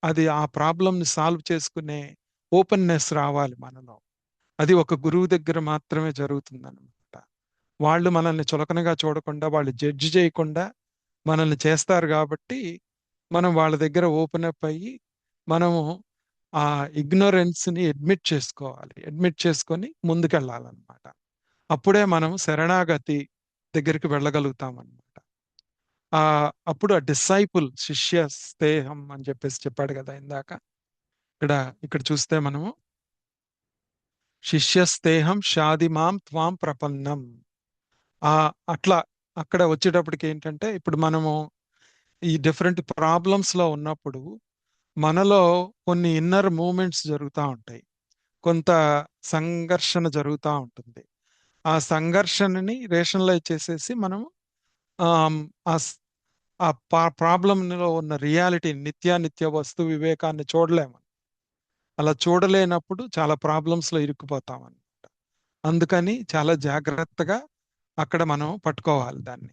Speaker 1: అది ఆ ప్రాబ్లమ్ని సాల్వ్ చేసుకునే ఓపెన్నెస్ రావాలి మనలో. అది ఒక గురువు దగ్గర మాత్రమే జరుగుతుందన్నమాట. వాళ్ళు మనల్ని చులకనగా చూడకుండా, వాళ్ళు జడ్జి చేయకుండా మనల్ని చేస్తారు కాబట్టి మనం వాళ్ళ దగ్గర ఓపెన్ అప్ అయ్యి మనము ఆ ఇగ్నోరెన్స్ని అడ్మిట్ చేసుకోవాలి. అడ్మిట్ చేసుకొని ముందుకెళ్ళాలన్నమాట. అప్పుడే మనం శరణాగతి దగ్గరికి వెళ్ళగలుగుతాం అన్నమాట. అప్పుడు ఆ డిసైపుల్ శిష్య స్నేహం అని చెప్పేసి చెప్పాడు కదా ఇందాక. ఇక్కడ ఇక్కడ చూస్తే మనము శిష్యస్తేహం షాదిమాం త్వాం ప్రపన్నం. ఆ అట్లా అక్కడ వచ్చేటప్పటికి ఏంటంటే ఇప్పుడు మనము ఈ డిఫరెంట్ ప్రాబ్లమ్స్ లో ఉన్నప్పుడు మనలో కొన్ని ఇన్నర్ మూమెంట్స్ జరుగుతూ ఉంటాయి. కొంత సంఘర్షణ జరుగుతూ ఉంటుంది. ఆ సంఘర్షణని రేషనలైజ్ చేసేసి మనం ఆమ్, ఆ స్- ఆ ప్రాబ్లంలో ఉన్న రియాలిటీ నిత్యానిత్య వస్తు వివేకాన్ని చూడలేము. అలా చూడలేనప్పుడు చాలా ప్రాబ్లమ్స్ లో ఇరుక్కుపోతాం అన్నమాట. అందుకని చాలా జాగ్రత్తగా అక్కడ మనం పట్టుకోవాలి దాన్ని.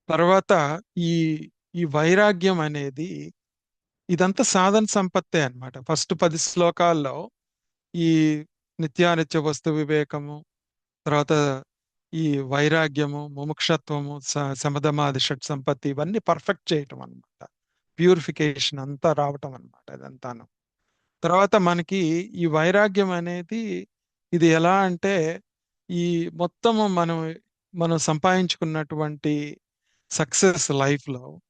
Speaker 1: తర్వాత ఈ ఈ వైరాగ్యం అనేది ఇదంతా సాధన సంపత్తే అన్నమాట. ఫస్ట్ 10 శ్లోకాల్లో ఈ నిత్యానిత్య వస్తు వివేకము, తర్వాత ఈ వైరాగ్యము, ముముక్షత్వము, శమదమాది షట్ సంపత్తి ఇవన్నీ పర్ఫెక్ట్ చేయటం అన్నమాట. ప్యూరిఫికేషన్ అంతా రావటం అన్నమాట ఇదంతాను. తర్వాత మనకి ఈ వైరాగ్యం అనేది ఇది ఎలా అంటే ఈ మొత్తము మనం సంపాదించుకున్నటువంటి సక్సెస్ లైఫ్లో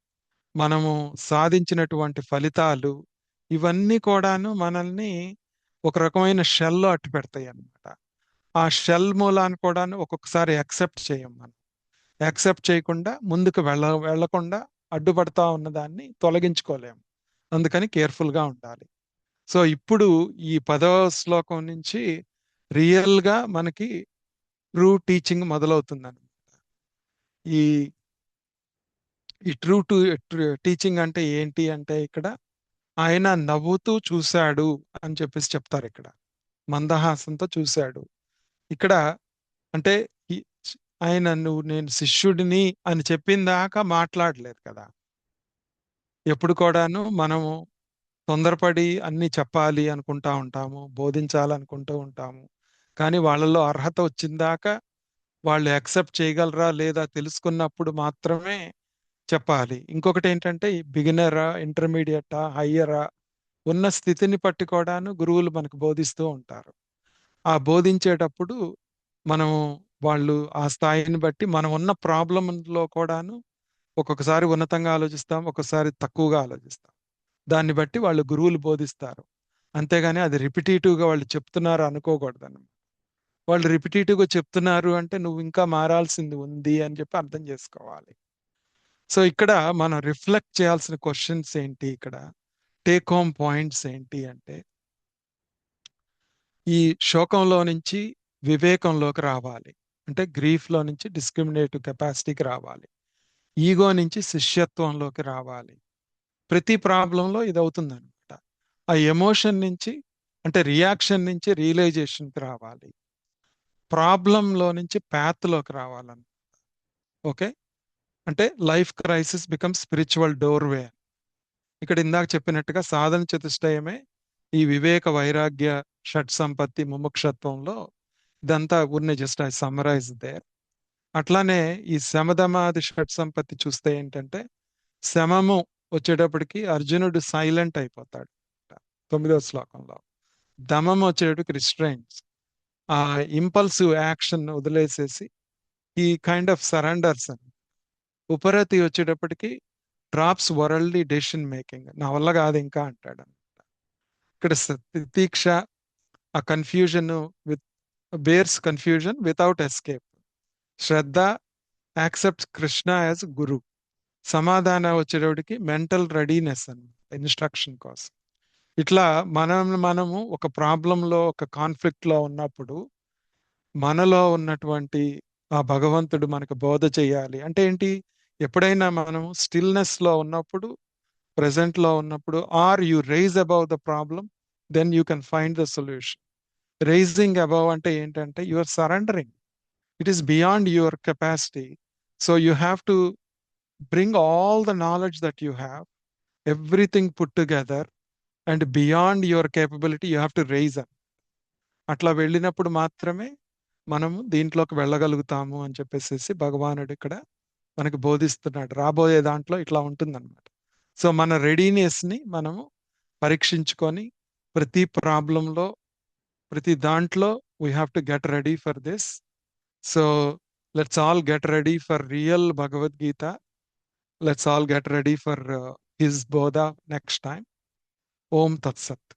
Speaker 1: మనము సాధించినటువంటి ఫలితాలు ఇవన్నీ కూడాను మనల్ని ఒక రకమైన షెల్లో అట్టు పెడతాయి అన్నమాట. ఆ షెల్ మూలాన్ని కూడాను ఒక్కొక్కసారి యాక్సెప్ట్ చేయం మనం. యాక్సెప్ట్ చేయకుండా ముందుకు వెళ్ళకుండా అడ్డుపడతా ఉన్న దాన్ని తొలగించుకోలేము. అందుకని కేర్ఫుల్గా ఉండాలి. సో ఇప్పుడు ఈ 10వ శ్లోకం నుంచి రియల్గా మనకి ట్రూ టీచింగ్ మొదలవుతుందని. ఈ ఈ ట్రూ టు టీచింగ్ అంటే ఏంటి అంటే ఇక్కడ ఆయన నవ్వుతూ చూశాడు అని చెప్పేసి చెప్తారు ఇక్కడ. మందహాసంతో చూశాడు ఇక్కడ. అంటే ఈ- ఆయన నేను శిష్యుడిని అని చెప్పిన దాకా మాట్లాడలేదు కదా. ఎప్పుడు కూడాను మనము తొందరపడి అన్ని చెప్పాలి అనుకుంటా ఉంటాము, బోధించాలనుకుంటూ ఉంటాము. కానీ వాళ్ళలో అర్హత వచ్చిందాక వాళ్ళు యాక్సెప్ట్ చేయగలరా లేదా తెలుసుకున్నప్పుడు మాత్రమే చెప్పాలి. ఇంకొకటి ఏంటంటే బిగినరా, ఇంటర్మీడియటా, హయ్యరా ఉన్న స్థితిని పట్టి కూడాను గురువులు మనకు బోధిస్తూ ఉంటారు. ఆ బోధించేటప్పుడు మనము వాళ్ళు ఆ స్థాయిని బట్టి మనం ఉన్న ప్రాబ్లంలో కూడాను ఒక్కొక్కసారి ఉన్నతంగా ఆలోచిస్తాం, ఒక్కొక్కసారి తక్కువగా ఆలోచిస్తాం. దాన్ని బట్టి వాళ్ళు గురువులు బోధిస్తారు. అంతేగాని అది రిపిటేటివ్గా వాళ్ళు చెప్తున్నారు అనుకోకూడదు. వాళ్ళు రిపిటేటివ్గా చెప్తున్నారు అంటే నువ్వు ఇంకా మారాల్సింది ఉంది అని చెప్పి అర్థం చేసుకోవాలి. సో ఇక్కడ మనం రిఫ్లెక్ట్ చేయాల్సిన క్వశ్చన్స్ ఏంటి, ఇక్కడ టేక్ హోమ్ పాయింట్స్ ఏంటి అంటే ఈ శోకంలో నుంచి వివేకంలోకి రావాలి. అంటే గ్రీఫ్లో నుంచి డిస్క్రిమినేటివ్ కెపాసిటీకి రావాలి. ఈగో నుంచి శిష్యత్వంలోకి రావాలి. ప్రతి ప్రాబ్లంలో ఇది అవుతుందన్నమాట. ఆ ఎమోషన్ నుంచి అంటే రియాక్షన్ నుంచి రియలైజేషన్కి రావాలి. ప్రాబ్లంలో నుంచి ప్యాత్లోకి రావాలని. ఓకే. అంటే life crisis become spiritual doorway. ఇక్కడ ఇందాక చెప్పినట్టుగా సాధన చతుష్టయమే ఈ వివేక వైరాగ్య షట్ సంపత్తి ముముక్షత్వంలో ఇదంతా ఊరినే జస్ట్ ఐ సమ్మరైజ్ దేర్. అట్లానే ఈ శమధమాది షట్ సంపత్తి చూస్తే ఏంటంటే శమము వచ్చేటప్పటికి అర్జునుడు సైలెంట్ అయిపోతాడు 9వ శ్లోకంలో. దమం వచ్చేటప్పటికి రిస్ట్రైన్స్, ఆ ఇంపల్సివ్ యాక్షన్ వదిలేసేసి ఈ కైండ్ ఆఫ్ సరెండర్స్ అని. ఉపరతి వచ్చేటప్పటికి డ్రాప్స్ వరల్డ్లీ డెసిషన్ మేకింగ్, నా వల్ల కాదు ఇంకా అంటాడు. ఇక్కడ తితీక్ష, ఆ confusion with bears confusion without escape. శ్రద్ధ యాక్సెప్ట్స్ కృష్ణ యాజ్ గురు. సమాధానం వచ్చేటప్పటికి మెంటల్ రెడీనెస్ అని ఇన్స్ట్రక్షన్ కోసం. ఇట్లా మనము ఒక ప్రాబ్లంలో ఒక కాన్ఫ్లిక్ట్ లో ఉన్నప్పుడు మనలో ఉన్నటువంటి ఆ భగవంతుడు మనకు బోధ చేయాలి అంటే ఏంటి? ఎప్పుడైనా మనం స్టిల్నెస్ లో ఉన్నప్పుడు, ప్రెసెంట్ లో ఉన్నప్పుడు, are you rise above the problem, then you can find the solution. Rising above అంటే ఏంటంటే you are surrendering. It is beyond your capacity. So you have to bring all the knowledge that you have, everything put together, and beyond your capability you have to rise up. అట్లా వెళ్ళినప్పుడు మాత్రమే మనము దీంట్లోకి వెళ్ళగలుగుతాము అని చెప్పేసి భగవానుడు ఇక్కడ మనకి బోధిస్తున్నాడు. రాబోయే దాంట్లో ఇట్లా ఉంటుందన్నమాట. సో మన రెడీనెస్ ని మనము పరీక్షించుకొని ప్రతి ప్రాబ్లంలో, ప్రతి దాంట్లో we have to get ready for this. So let's all get ready for real Bhagavad Gita. Let's all get ready for his బోధ నెక్స్ట్ టైం. ఓం తత్సత్.